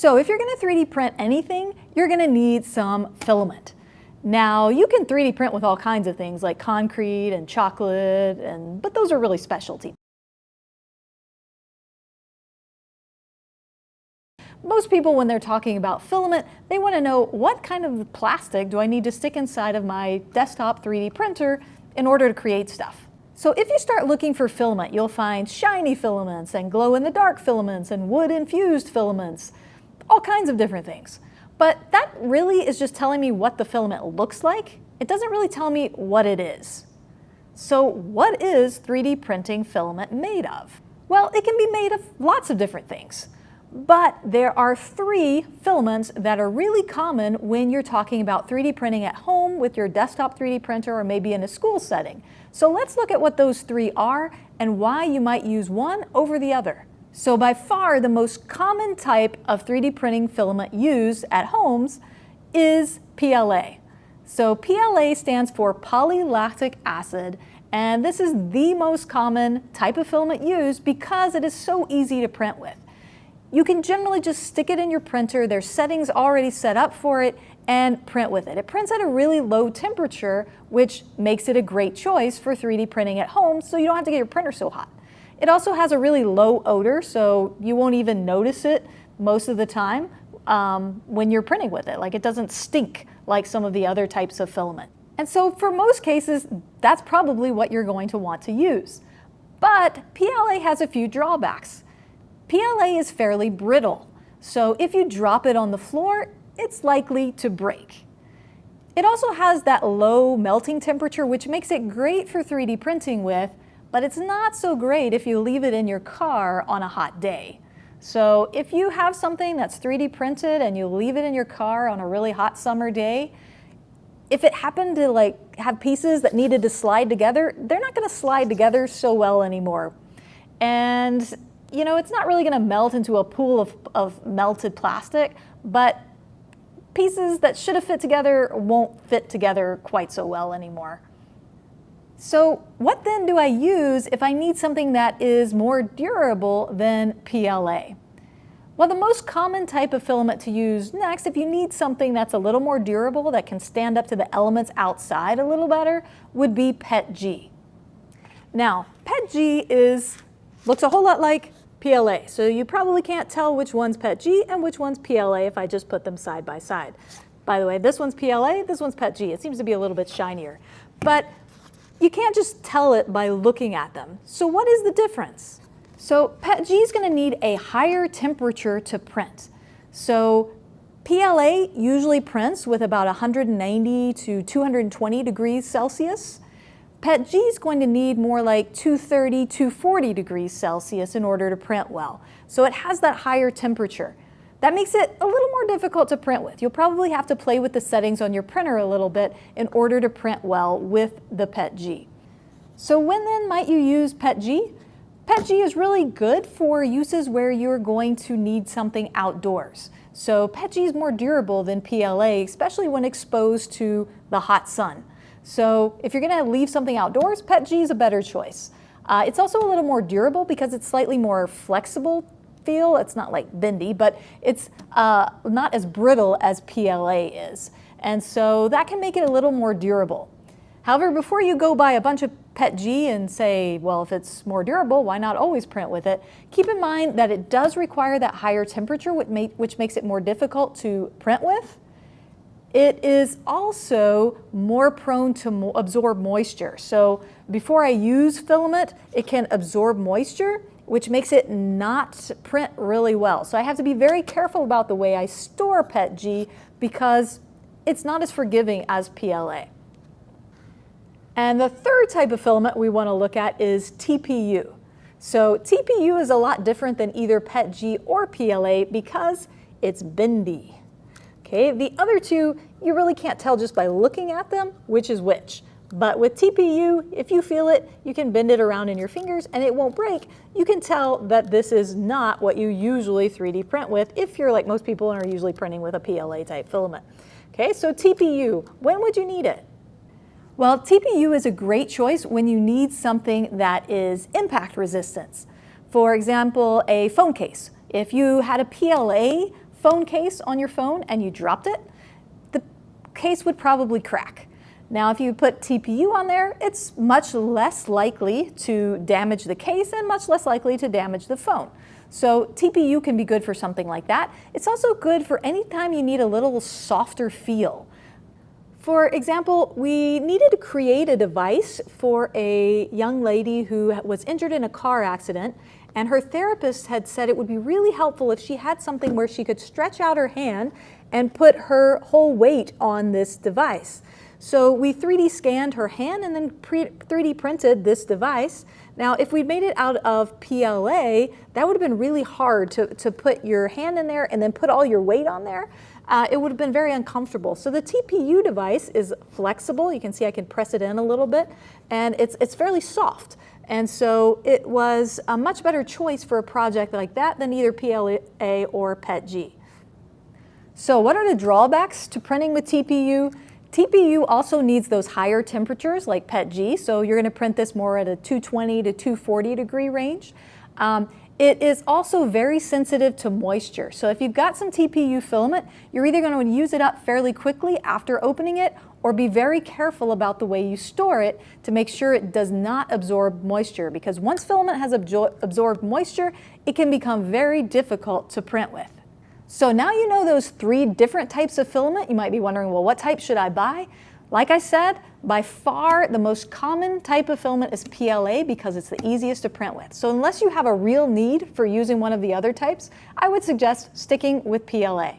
So if you're going to 3D print anything, you're going to need some filament. Now, you can 3D print with all kinds of things like concrete and chocolate, but those are really specialty. Most people, when they're talking about filament, they want to know what kind of plastic do I need to stick inside of my desktop 3D printer in order to create stuff. So if you start looking for filament, you'll find shiny filaments and glow-in-the-dark filaments and wood-infused filaments, all kinds of different things. But that really is just telling me what the filament looks like. It doesn't really tell me what it is. So what is 3D printing filament made of? Well, it can be made of lots of different things. But there are 3 filaments that are really common when you're talking about 3D printing at home with your desktop 3D printer or maybe in a school setting. So let's look at what those 3 are and why you might use one over the other. So by far the most common type of 3D printing filament used at homes is PLA. So PLA stands for polylactic acid, and this is the most common type of filament used because it is so easy to print with. You can generally just stick it in your printer, there's settings already set up for it, and print with it. It prints at a really low temperature, which makes it a great choice for 3D printing at home, so you don't have to get your printer so hot. It also has a really low odor, so you won't even notice it most of the time when you're printing with it. Like, it doesn't stink like some of the other types of filament. And so for most cases, that's probably what you're going to want to use. But PLA has a few drawbacks. PLA is fairly brittle, so if you drop it on the floor, it's likely to break. It also has that low melting temperature, which makes it great for 3D printing with, but it's not so great if you leave it in your car on a hot day. So if you have something that's 3D printed and you leave it in your car on a really hot summer day, if it happened to have pieces that needed to slide together, they're not going to slide together so well anymore. And you know, it's not really going to melt into a pool of melted plastic, but pieces that should have fit together won't fit together quite so well anymore. So what then do I use if I need something that is more durable than PLA? Well, the most common type of filament to use next, if you need something that's a little more durable, that can stand up to the elements outside a little better, would be PETG. Now, PETG looks a whole lot like PLA, so you probably can't tell which one's PETG and which one's PLA if I just put them side by side. By the way, this one's PLA, this one's PETG. It seems to be a little bit shinier. But you can't just tell it by looking at them. So what is the difference? So PETG is going to need a higher temperature to print. So PLA usually prints with about 190 to 220 degrees Celsius. PETG is going to need more like 230, 240 degrees Celsius in order to print well. So it has that higher temperature. That makes it a little more difficult to print with. You'll probably have to play with the settings on your printer a little bit in order to print well with the PETG. So when then might you use PETG? PETG is really good for uses where you're going to need something outdoors. So PETG is more durable than PLA, especially when exposed to the hot sun. So if you're going to leave something outdoors, PETG is a better choice. It's also a little more durable because it's slightly more flexible feel. It's not like bendy, but it's not as brittle as PLA is. And so that can make it a little more durable. However, before you go buy a bunch of PETG and say, well, if it's more durable, why not always print with it? Keep in mind that it does require that higher temperature, which makes it more difficult to print with. It is also more prone to absorb moisture. So before I use filament, it can absorb moisture, which makes it not print really well. So I have to be very careful about the way I store PETG because it's not as forgiving as PLA. And the third type of filament we want to look at is TPU. So TPU is a lot different than either PETG or PLA because it's bendy. Okay, the other two, you really can't tell just by looking at them which is which. But with TPU, if you feel it, you can bend it around in your fingers and it won't break. You can tell that this is not what you usually 3D print with if you're like most people and are usually printing with a PLA type filament. Okay, so TPU, when would you need it? Well, TPU is a great choice when you need something that is impact resistance. For example, a phone case. If you had a PLA phone case on your phone and you dropped it, the case would probably crack. Now, if you put TPU on there, it's much less likely to damage the case and much less likely to damage the phone. So TPU can be good for something like that. It's also good for any time you need a little softer feel. For example, we needed to create a device for a young lady who was injured in a car accident, and her therapist had said it would be really helpful if she had something where she could stretch out her hand and put her whole weight on this device. So we 3D scanned her hand and then 3D printed this device. Now, if we'd made it out of PLA, that would have been really hard to put your hand in there and then put all your weight on there. It would have been very uncomfortable. So the TPU device is flexible. You can see I can press it in a little bit, and it's fairly soft. And so it was a much better choice for a project like that than either PLA or PETG. So what are the drawbacks to printing with TPU? TPU also needs those higher temperatures like PETG, so you're going to print this more at a 220 to 240 degree range. It is also very sensitive to moisture. So if you've got some TPU filament, you're either going to use it up fairly quickly after opening it, or be very careful about the way you store it to make sure it does not absorb moisture, because once filament has absorbed moisture, it can become very difficult to print with. So now you know those 3 different types of filament. You might be wondering, well, what type should I buy? Like I said, by far the most common type of filament is PLA because it's the easiest to print with. So unless you have a real need for using one of the other types, I would suggest sticking with PLA.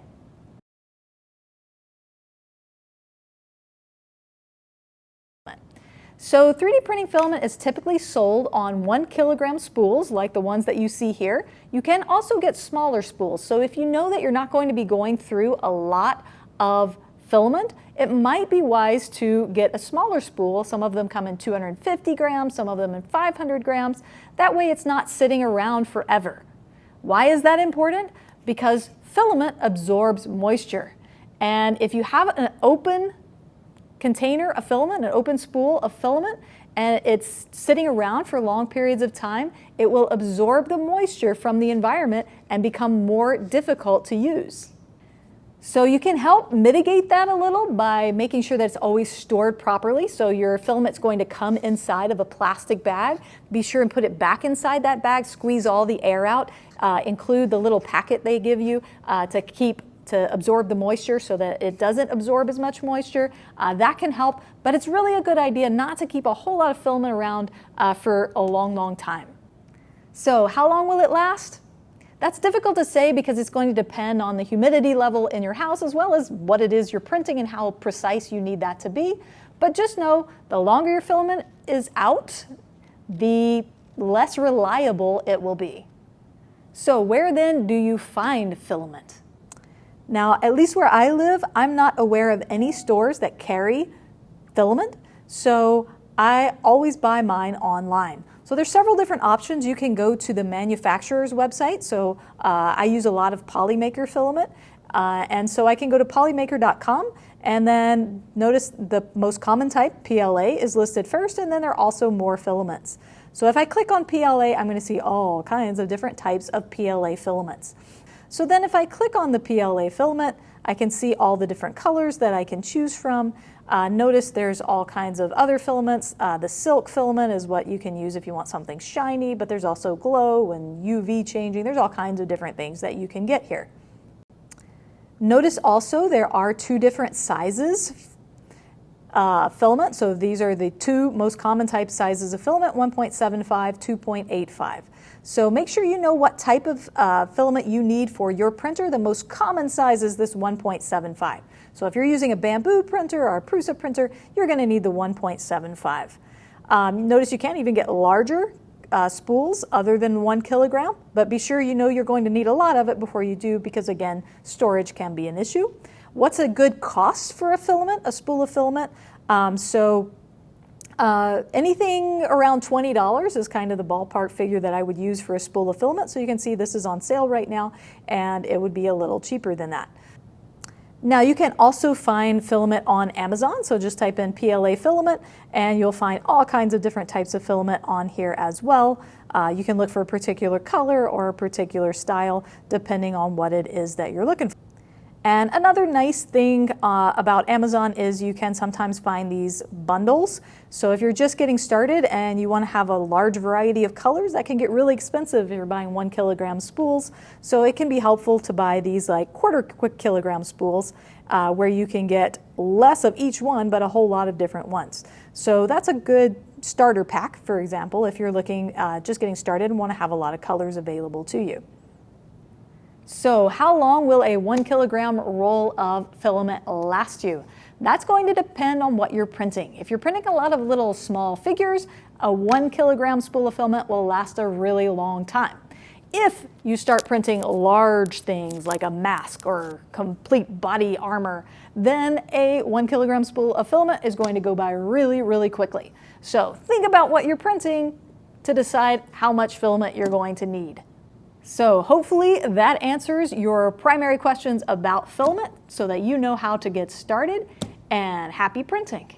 So 3D printing filament is typically sold on 1 kilogram spools like the ones that you see here. You can also get smaller spools. So if you know that you're not going to be going through a lot of filament, it might be wise to get a smaller spool. Some of them come in 250 grams, some of them in 500 grams. That way it's not sitting around forever. Why is that important? Because filament absorbs moisture. And if you have an open container of filament, an open spool of filament, and it's sitting around for long periods of time, it will absorb the moisture from the environment and become more difficult to use. So you can help mitigate that a little by making sure that it's always stored properly. So your filament's going to come inside of a plastic bag. Be sure and put it back inside that bag, squeeze all the air out, include the little packet they give you to absorb the moisture so that it doesn't absorb as much moisture. That can help, but it's really a good idea not to keep a whole lot of filament around for a long, long time. So how long will it last? That's difficult to say because it's going to depend on the humidity level in your house as well as what it is you're printing and how precise you need that to be. But just know the longer your filament is out, the less reliable it will be. So where then do you find filament? Now, at least where I live, I'm not aware of any stores that carry filament, so I always buy mine online. So there's several different options. You can go to the manufacturer's website. So I use a lot of Polymaker filament, and so I can go to polymaker.com, and then notice the most common type, PLA, is listed first, and then there are also more filaments. So if I click on PLA, I'm going to see all kinds of different types of PLA filaments. So then if I click on the PLA filament, I can see all the different colors that I can choose from. Notice there's all kinds of other filaments. The silk filament is what you can use if you want something shiny, but there's also glow and UV changing. There's all kinds of different things that you can get here. Notice also there are 2 different sizes filament. So these are the 2 most common type sizes of filament, 1.75, 2.85. So make sure you know what type of filament you need for your printer. The most common size is this 1.75. So if you're using a bamboo printer or a Prusa printer, you're going to need the 1.75. Notice you can't even get larger spools other than 1 kilogram, but be sure you know you're going to need a lot of it before you do because, again, storage can be an issue. What's a good cost for a filament, a spool of filament? Anything around $20 is kind of the ballpark figure that I would use for a spool of filament. So you can see this is on sale right now, and it would be a little cheaper than that. Now you can also find filament on Amazon, so just type in PLA filament and you'll find all kinds of different types of filament on here as well. You can look for a particular color or a particular style depending on what it is that you're looking for. And another nice thing about Amazon is you can sometimes find these bundles. So if you're just getting started and you want to have a large variety of colors, that can get really expensive if you're buying 1 kilogram spools. So it can be helpful to buy these like quick kilogram spools where you can get less of each one, but a whole lot of different ones. So that's a good starter pack, for example, if you're looking just getting started and want to have a lot of colors available to you. So how long will a 1 kilogram roll of filament last you? That's going to depend on what you're printing. If you're printing a lot of little small figures, a 1 kilogram spool of filament will last a really long time. If you start printing large things like a mask or complete body armor, then a 1 kilogram spool of filament is going to go by really quickly. So think about what you're printing to decide how much filament you're going to need. So hopefully that answers your primary questions about filament so that you know how to get started, and happy printing.